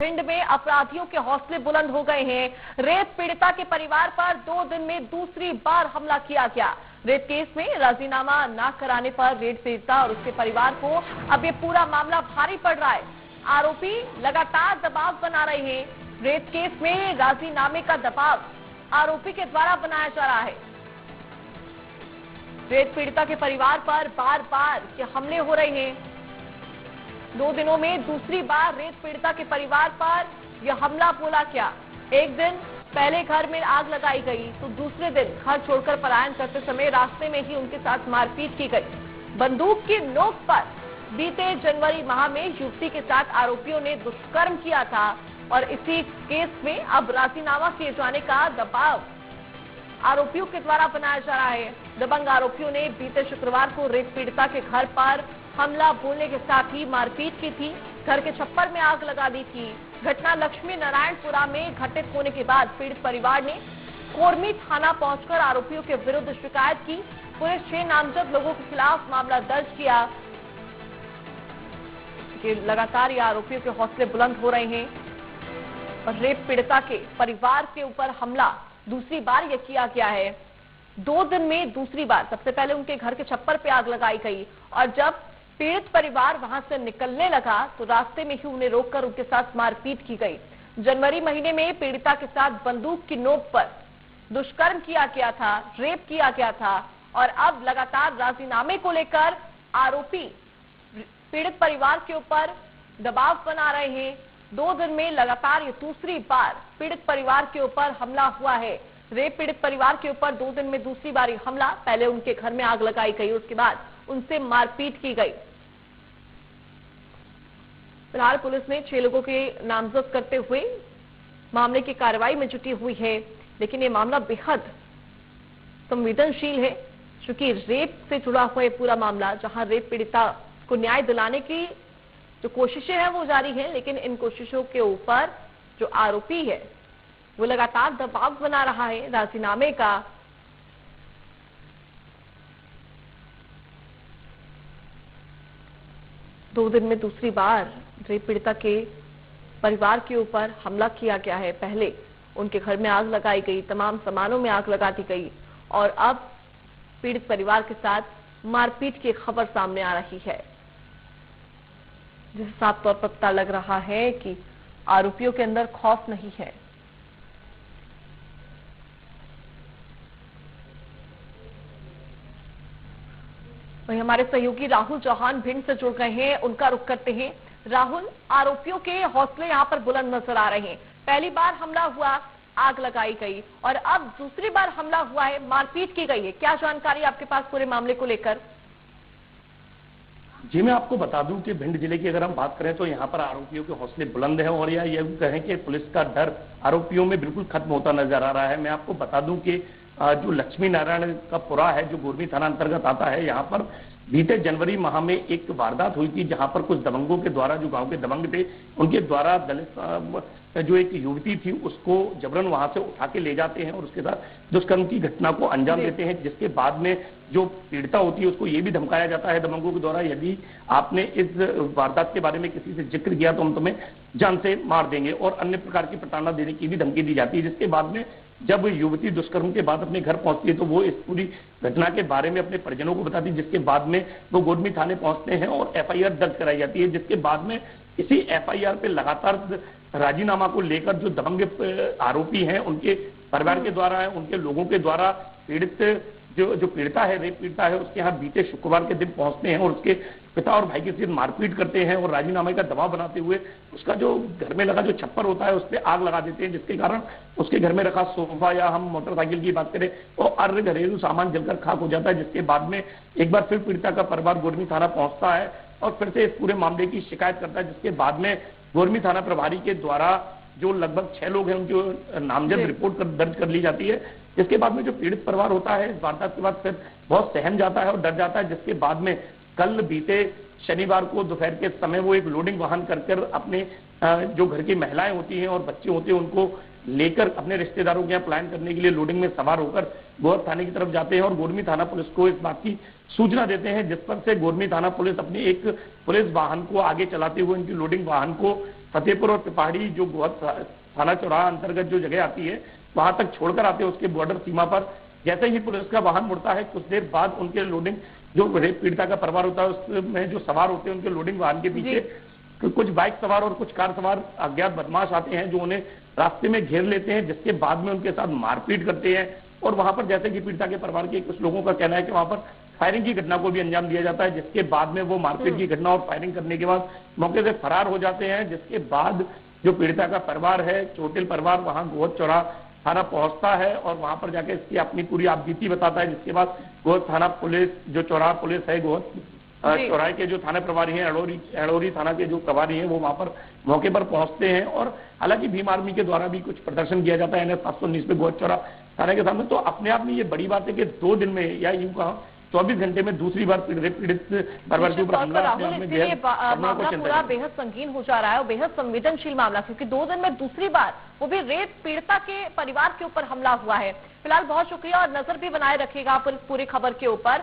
भिंड में अपराधियों के हौसले बुलंद हो गए हैं। रेप पीड़िता के परिवार पर 2 दिन में दूसरी बार हमला किया गया। रेप केस में राजीनामा न कराने पर रेप पीड़िता और उसके परिवार को अब ये पूरा मामला भारी पड़ रहा है। आरोपी लगातार दबाव बना रहे हैं। रेप केस में राजीनामे का दबाव आरोपी के द्वारा बनाया जा रहा है। रेप पीड़िता के परिवार पर बार बार ये हमले हो रहे हैं। 2 दिनों में दूसरी बार रेप पीड़िता के परिवार पर यह हमला बोला क्या। एक दिन पहले घर में आग लगाई गई तो दूसरे दिन घर छोड़कर पलायन करते समय रास्ते में ही उनके साथ मारपीट की गई। बंदूक की नोक पर बीते जनवरी माह में युवती के साथ आरोपियों ने दुष्कर्म किया था और इसी केस में अब राजीनामा किए जाने का दबाव आरोपियों के द्वारा बनाया जा रहा है। दबंग आरोपियों ने बीते शुक्रवार को रेप पीड़िता के घर पर हमला बोलने के साथ ही मारपीट की थी। घर के छप्पर में आग लगा दी थी। घटना लक्ष्मी नारायणपुरा में घटित होने के बाद पीड़ित परिवार ने कोरमी थाना पहुंचकर आरोपियों के विरुद्ध शिकायत की। पुलिस 6 नामजद लोगों के खिलाफ मामला दर्ज किया। लगातार ये आरोपियों के हौसले बुलंद हो रहे हैं और रेप पीड़िता के परिवार के ऊपर हमला दूसरी बार यह किया गया है। 2 दिन में दूसरी बार। सबसे पहले उनके घर के छप्पर पे आग लगाई गई और जब पीड़ित परिवार वहां से निकलने लगा तो रास्ते में ही उन्हें रोककर उनके साथ मारपीट की गई। जनवरी महीने में पीड़िता के साथ बंदूक की नोक पर दुष्कर्म किया गया था, रेप किया गया था और अब लगातार राजीनामे को लेकर आरोपी पीड़ित परिवार के ऊपर दबाव बना रहे हैं। 2 दिन में लगातार ये दूसरी बार पीड़ित परिवार के ऊपर हमला हुआ है। रेप पीड़ित परिवार के ऊपर 2 दिन में दूसरी बार हमला। पहले उनके घर में आग लगाई गई, उसके बाद उनसे मारपीट की गई। फिलहाल पुलिस ने 6 लोगों के नामजद करते हुए मामले की कार्रवाई में जुटी हुई है, लेकिन ये मामला बेहद संवेदनशील है क्योंकि रेप से जुड़ा हुआ पूरा मामला, जहां रेप पीड़िता को न्याय दिलाने की जो कोशिशें हैं वो जारी हैं, लेकिन इन कोशिशों के ऊपर जो आरोपी है वो लगातार दबाव बना रहा है राजीनामे का। दो दिन में दूसरी बार रेप पीड़िता के परिवार के ऊपर हमला किया गया है। पहले उनके घर में आग लगाई गई, तमाम सामानों में आग लगा दी गई और अब पीड़ित परिवार के साथ मारपीट की खबर सामने आ रही है, जिससे साफ तौर पर पता लग रहा है कि आरोपियों के अंदर खौफ नहीं है। वहीं हमारे सहयोगी राहुल चौहान भिंड से जुड़ गए हैं, उनका रुख करते हैं। राहुल, आरोपियों के हौसले यहां पर बुलंद नजर आ रहे हैं। पहली बार हमला हुआ, आग लगाई गई और अब दूसरी बार हमला हुआ है, मारपीट की गई है। क्या जानकारी आपके पास पूरे मामले को लेकर? जी, मैं आपको बता दूं कि भिंड जिले की अगर हम बात करें तो यहाँ पर आरोपियों के हौसले बुलंद हैं और या ये कहें कि पुलिस का डर आरोपियों में बिल्कुल खत्म होता नजर आ रहा है। मैं आपको बता दूं कि जो लक्ष्मी नारायण का पुरा है, जो गोरमी थाना अंतर्गत आता है, यहाँ पर बीते जनवरी माह में एक वारदात हुई थी, जहां पर कुछ दबंगों के द्वारा, जो गांव के दबंग थे, उनके द्वारा दलित जो एक युवती थी उसको जबरन वहां से उठा के ले जाते हैं और उसके साथ दुष्कर्म की घटना को अंजाम देते हैं, जिसके बाद में जो पीड़िता होती है उसको ये भी धमकाया जाता है दबंगों के द्वारा, यदि आपने इस वारदात के बारे में किसी से जिक्र किया तो हम तुम्हें जान से मार देंगे और अन्य प्रकार की प्रताड़ना देने की भी धमकी दी जाती है। जिसके बाद में जब युवती दुष्कर्म के बाद अपने घर पहुंचती है तो वो इस पूरी घटना के बारे में अपने परिजनों को बताती है, जिसके बाद में वो गोरमी थाने पहुंचते हैं और FIR दर्ज कराई जाती है। जिसके बाद में इसी FIR पे लगातार राजीनामा को लेकर जो दबंग आरोपी हैं उनके परिवार के द्वारा है, उनके लोगों के द्वारा पीड़ित जो पीड़िता है, रेप पीड़िता है, उसके यहाँ बीते शुक्रवार के दिन पहुंचते हैं और उसके पिता और भाई के साथ मारपीट करते हैं और राजीनामे का दबाव बनाते हुए उसका जो घर में लगा जो छप्पर होता है उस पर आग लगा देते हैं, जिसके कारण उसके घर में रखा सोफा या हम मोटरसाइकिल की बात करें तो अन्य घरेलू सामान जलकर खाक हो जाता है। जिसके बाद में एक बार फिर पीड़िता का परिवार गोरमी थाना पहुंचता है और फिर से इस पूरे मामले की शिकायत करता है, जिसके बाद में गोरमी थाना प्रभारी के द्वारा जो लगभग 6 लोग हैं उनकी नामजद रिपोर्ट दर्ज कर ली जाती है। जिसके बाद में जो पीड़ित परिवार होता है इस वारदात के बाद फिर बहुत सहम जाता है और डर जाता है। जिसके बाद में कल बीते शनिवार को दोपहर के समय वो एक लोडिंग वाहन कर अपने जो घर की महिलाएं होती हैं और बच्चे होते हैं उनको लेकर अपने रिश्तेदारों के यहाँ पलायन करने के लिए लोडिंग में सवार होकर गोर थाने की तरफ जाते हैं और गोरमी थाना पुलिस को इस बात की सूचना देते हैं, जिस पर से गोरमी थाना पुलिस अपने एक पुलिस वाहन को आगे चलाते हुए उनकी लोडिंग वाहन को फतेहपुर और पिपहाड़ी जो गोहद थाना चौराहा अंतर्गत जो जगह आती है वहां तक छोड़कर आते हैं उसके बॉर्डर सीमा पर। जैसे ही पुलिस का वाहन मुड़ता है कुछ देर बाद उनके लोडिंग जो रेप पीड़िता का परिवार होता है उसमें जो सवार होते हैं उनके लोडिंग वाहन के पीछे कुछ बाइक सवार और कुछ कार सवार अज्ञात बदमाश आते हैं जो उन्हें रास्ते में घेर लेते हैं, जिसके बाद में उनके साथ मारपीट करते हैं। और वहां पर जैसे कि पीड़िता के परिवार के कुछ लोगों का कहना है कि वहां पर फायरिंग की घटना को भी अंजाम दिया जाता है, जिसके बाद में वो मारपीट की घटना और फायरिंग करने के बाद मौके से फरार हो जाते हैं। जिसके बाद जो पीड़िता का परिवार है, चोटिल परिवार, वहां गोहद चौराहा थाना पहुंचता है और वहां पर जाके इसकी अपनी पूरी आपबीती बताता है। जिसके बाद गोहद थाना पुलिस, जो चौराहा पुलिस है गोहद चौराहे के जो थाना प्रभारी हैं, अड़ोरी थाना के जो प्रभारी हैं, वो वहां पर मौके पर पहुंचते हैं। और हालांकि भीम आर्मी के द्वारा भी कुछ प्रदर्शन किया जाता है NS 719 पे गोहद चौराहा थाने के सामने। तो अपने आप में ये बड़ी बात है कि 2 दिन में या यूं कहा 24 घंटे में दूसरी बार पीड़ित परिवार के ऊपर हमला मामला पूरा बेहद संगीन हो जा रहा है और बेहद संवेदनशील मामला, क्योंकि 2 दिन में दूसरी बार वो भी रेप पीड़िता के परिवार के ऊपर हमला हुआ है। फिलहाल बहुत शुक्रिया और नजर भी बनाए रखिएगा आप पूरी खबर के ऊपर।